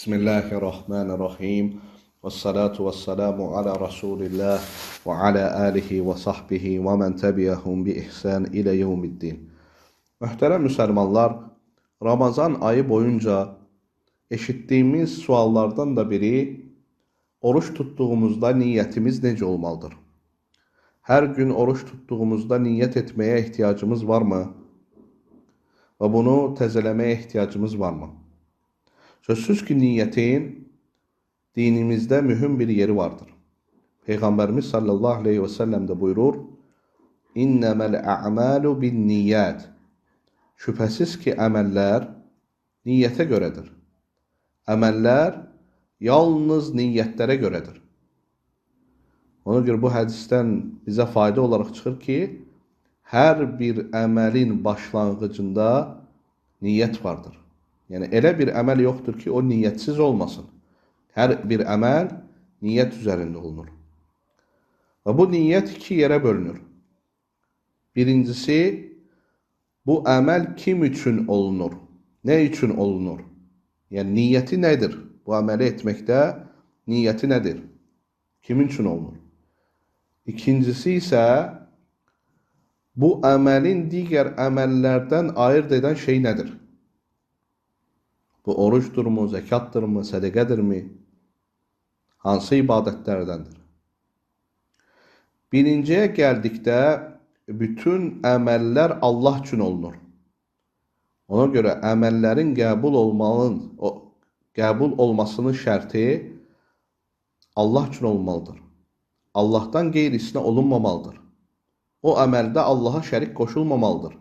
Bismillahirrahmanirrahim. Və salatu və salamu ala Rasulillah və ala alihi və sahbihi və mən təbiyyəhum bi ihsan ilə yevmiddin. Möhtərəm müsəlmanlar, Ramazan ayı boyunca eşitdiyimiz suallardan da biri, oruç tutduğumuzda niyyətimiz necə olmalıdır? Hər gün oruç tutduğumuzda niyyət etməyə ehtiyacımız varmı? Və bunu təzələməyə ehtiyacımız varmı? Sözsüz ki, niyyətin dinimizdə mühüm bir yeri vardır. Peyğəmbərimiz sallallahu aleyhi və səlləm də buyurur, İnnəməl ə'məlu bin niyyət. Şübhəsiz ki, əməllər niyyətə görədir. Əməllər yalnız niyyətlərə görədir. Ona görə bu hədisdən bizə fayda olaraq çıxır ki, hər bir əməlin başlanğıcında niyyət vardır. Yəni, elə bir əməl yoxdur ki, o niyyətsiz olmasın. Hər bir əməl niyyət üzərində olunur. Və bu niyyət iki yerə bölünür. Birincisi, bu əməl kim üçün olunur? Nə üçün olunur? Yəni, niyyəti nədir? Bu əməli etməkdə niyyəti nədir? Kimin üçün olunur? İkincisi isə, bu əməlin digər əməllərdən ayırt edən şey nədir? Bu orucdurmu, zəkatdırmı, sədəqədirmi? Hansı ibadətlərdəndir? Birinciyə gəldikdə, bütün əməllər Allah üçün olunur. Ona görə əməllərin qəbul olmasının şərti Allah üçün olmalıdır. Allahdan qeyrisinə olunmamalıdır. O əməldə Allaha şərik qoşulmamalıdır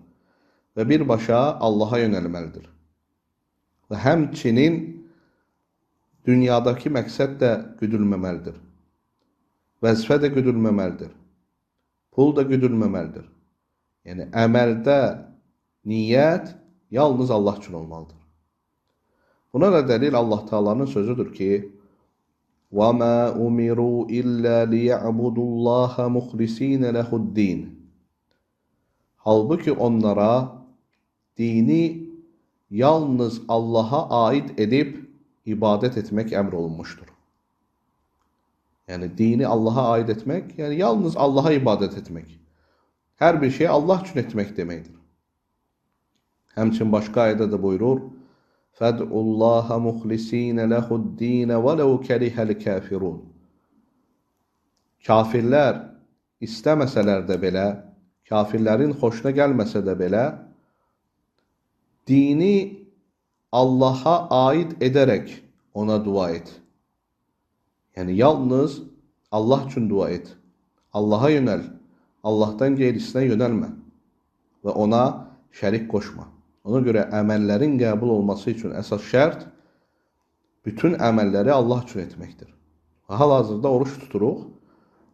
və birbaşa Allaha yönəlməlidir. Və həmçinin dünyadakı məqsəd də güdülməməlidir. Vəzifə də güdülməməlidir. Pul da güdülməməlidir. Yəni, əməldə niyyət yalnız Allah üçün olmalıdır. Buna da dəlil Allah Teala'nın sözüdür ki, وَمَا أُمِرُوا إِلَّا لِيَعْبُدُوا اللّٰهَ مُخْلِس۪ينَ لَهُ الدِّينَ. Halbuki onlara dini yalnız Allah'a aid edib ibadət etmək əmr olunmuşdur. Yəni, dini Allah'a aid etmək, yəni yalnız Allah'a ibadət etmək. Hər bir şeyi Allah üçün etmək deməkdir. Həmçin başqa ayədə də buyurur, فَدْعُ اللّٰهَ مُخْلِس۪ينَ لَهُ الدِّينَ وَلَوْ كَرِهَ الْكَافِرُونَ. Kafirlər istəməsələr də belə, kafirlərin xoşuna gəlməsə də belə, dini Allah'a aid edərək ona dua et. Yəni, yalnız Allah üçün dua et. Allah'a yönəl. Allahdan qeyrisinə yönəlmə. Və ona şərik qoşma. Ona görə əməllərin qəbul olması üçün əsas şərt bütün əməlləri Allah üçün etməkdir. Hal-hazırda oruç tuturuq.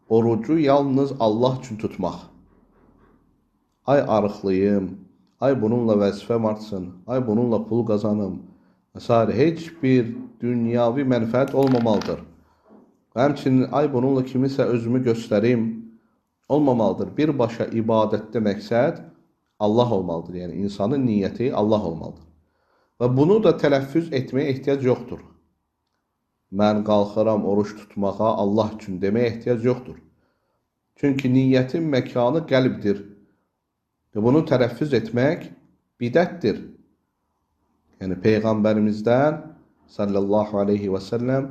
Orucu yalnız Allah üçün tutmaq. Ay arıqlıyım, ay bununla vəzifəm artsın, ay bununla pul qazanım və s. Heç bir dünyavi mənfəət olmamalıdır. Həmçinin ay bununla kimisə özümü göstərim olmamalıdır. Birbaşa ibadətdə məqsəd Allah olmalıdır. Yəni, insanın niyyəti Allah olmalıdır. Və bunu da tələffüz etməyə ehtiyac yoxdur. Mən qalxıram oruç tutmağa Allah üçün deməyə ehtiyac yoxdur. Çünki niyyətin məkanı qəlbdir. Və bunu tələffüz etmək bidətdir. Yəni, Peyğəmbərimizdən sallallahu aleyhi və səlləm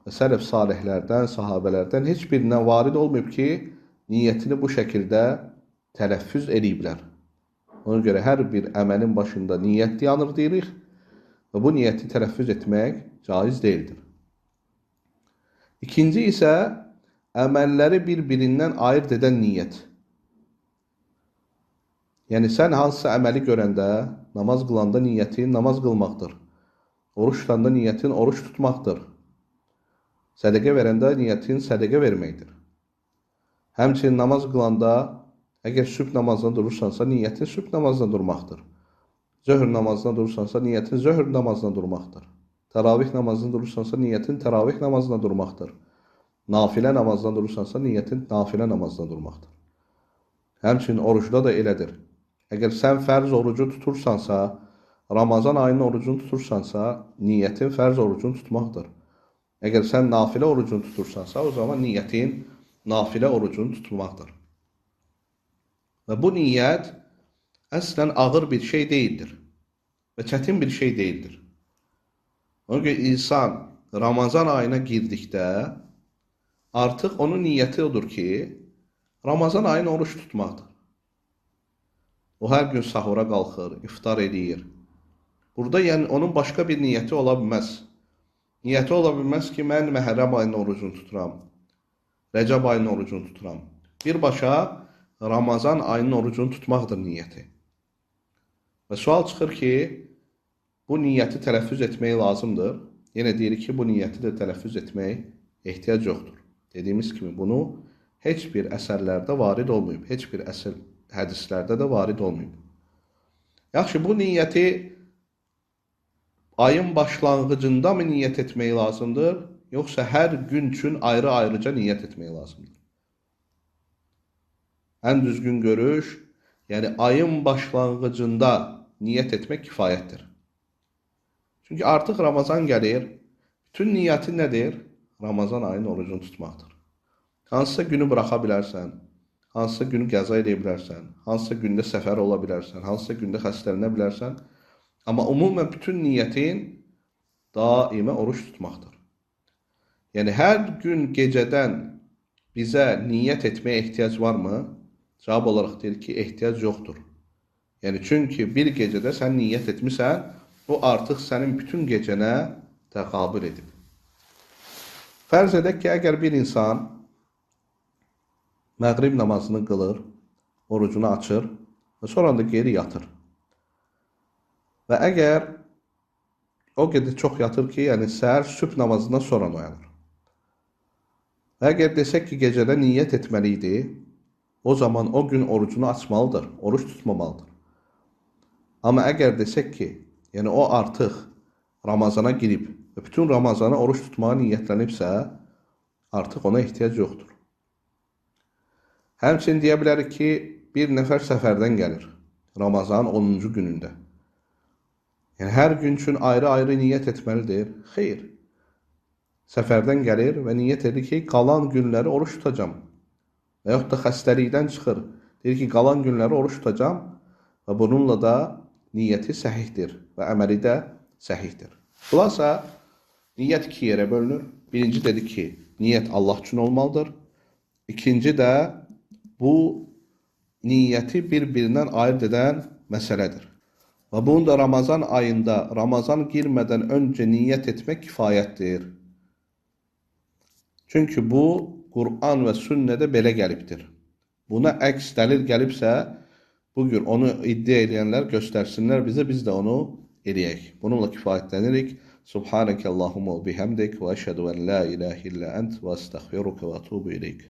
və sələf salihlərdən, sahabələrdən heç birindən varid olmayıb ki, niyyətini bu şəkildə tələffüz ediblər. Ona görə hər bir əməlin başında niyyət yanır deyirik və bu niyyəti tələffüz etmək caiz deyildir. İkinci isə əməlləri bir-birindən ayırt edən niyyət. Yəni, sən hansısa əməli görəndə, namaz qılanda niyyətin namaz qılmaqdır. Oruç tutanda niyyətin oruç tutmaqdır. Sədəqə verəndə niyyətin sədəqə verməkdir. Həmçinin namaz qılanda, əgər sübh namazına durursansa, niyyətin sübh namazına durmaqdır. Zöhr namazına durursansa, niyyətin zöhr namazına durmaqdır. Təravih namazına durursansa, niyyətin təravih namazına durmaqdır. Nafilə namazına durursansa, niyyətin nafilə namazına durmaqdır. Həmçinin orucda da elədir. Əgər sən fərz orucu tutursansa, Ramazan ayının orucunu tutursansa, niyyətin fərz orucunu tutmaqdır. Əgər sən nafilə orucunu tutursansa, o zaman niyyətin nafilə orucunu tutmaqdır. Və bu niyyət əslən ağır bir şey deyildir və çətin bir şey deyildir. Ona görə insan Ramazan ayına girdikdə artıq onun niyyəti odur ki, Ramazan ayını oruç tutmaqdır. O hər gün sahura qalxır, iftar edir. Burada yəni onun başqa bir niyyəti ola bilməz. Niyyəti ola bilməz ki, mən Məhərrəm ayının orucunu tuturam, Rəcəb ayının orucunu tuturam. Birbaşa Ramazan ayının orucunu tutmaqdır niyyəti. Və sual çıxır ki, bu niyyəti tələffüz etmək lazımdır. Yenə deyirik ki, bu niyyəti də tələffüz etmək ehtiyac yoxdur. Dediyimiz kimi bunu heç bir əsərlərdə varid olmayıb, heç bir hədislərdə də varid olmayıb. Yaxşı, bu niyyəti ayın başlanğıcında mı niyyət etmək lazımdır, yoxsa hər gün üçün ayrı-ayrıca niyyət etmək lazımdır? Ən düzgün görüş, yəni ayın başlanğıcında niyyət etmək kifayətdir. Çünki artıq Ramazan gəlir, bütün niyyəti nədir? Ramazan ayının orucunu tutmaqdır. Hansısa günü buraxa bilərsən, hansısa günü qəza edə bilərsən, hansısa gündə səfər ola bilərsən, hansısa gündə xəstələnə bilərsən. Amma ümumən bütün niyyətin daimə oruç tutmaqdır. Yəni, hər gün gecədən bizə niyyət etməyə ehtiyac varmı? Cavab olaraq deyir ki, ehtiyac yoxdur. Yəni, çünki bir gecədə sən niyyət etmirsən, o artıq sənin bütün gecənə təqabül edib. Fərz edək ki, əgər bir insan məğrib namazını qılır, orucunu açır və sonra da geri yatır. Və əgər o qədər çox yatır ki, yəni səhər sübh namazından sonra oyanır. Və əgər desək ki, gecədə niyyət etməli idi, o zaman o gün orucunu açmalıdır, oruç tutmamalıdır. Amma əgər desək ki, yəni o artıq Ramazana girib və bütün Ramazana oruç tutmağa niyyətlənibsə, artıq ona ehtiyac yoxdur. Həmçinin deyə bilərik ki, bir nəfər səfərdən gəlir Ramazanın 10-cu günündə. Yəni, hər gün üçün ayrı-ayrı niyyət etməlidir. Xeyr. Səfərdən gəlir və niyyət edir ki, qalan günləri oruç tutacam. Və yaxud da xəstəlikdən çıxır. Deyir ki, qalan günləri oruç tutacam və bununla da niyyəti səhihdir və əməli də səhihdir. Xülasə, niyyət iki yerə bölünür. Birinci dedi ki, niyyət Allah üçün olmalıdır. İkinci də bu niyyəti bir-birindən ayırt edən məsələdir. Və bunu da Ramazan ayında, Ramazan girmədən öncə niyyət etmək kifayətdir. Çünki bu, Qur'an və sünnədə belə gəlibdir. Buna əks dəlil gəlibsə, bugün onu iddia edənlər göstərsinlər bizə, biz də onu eləyək. Bununla kifayətlənirik. Subhanəkə Allahumma bihamdik və əşhədu ən la ilahə illə ənt və əstəğfiruka və ətubu ileyk.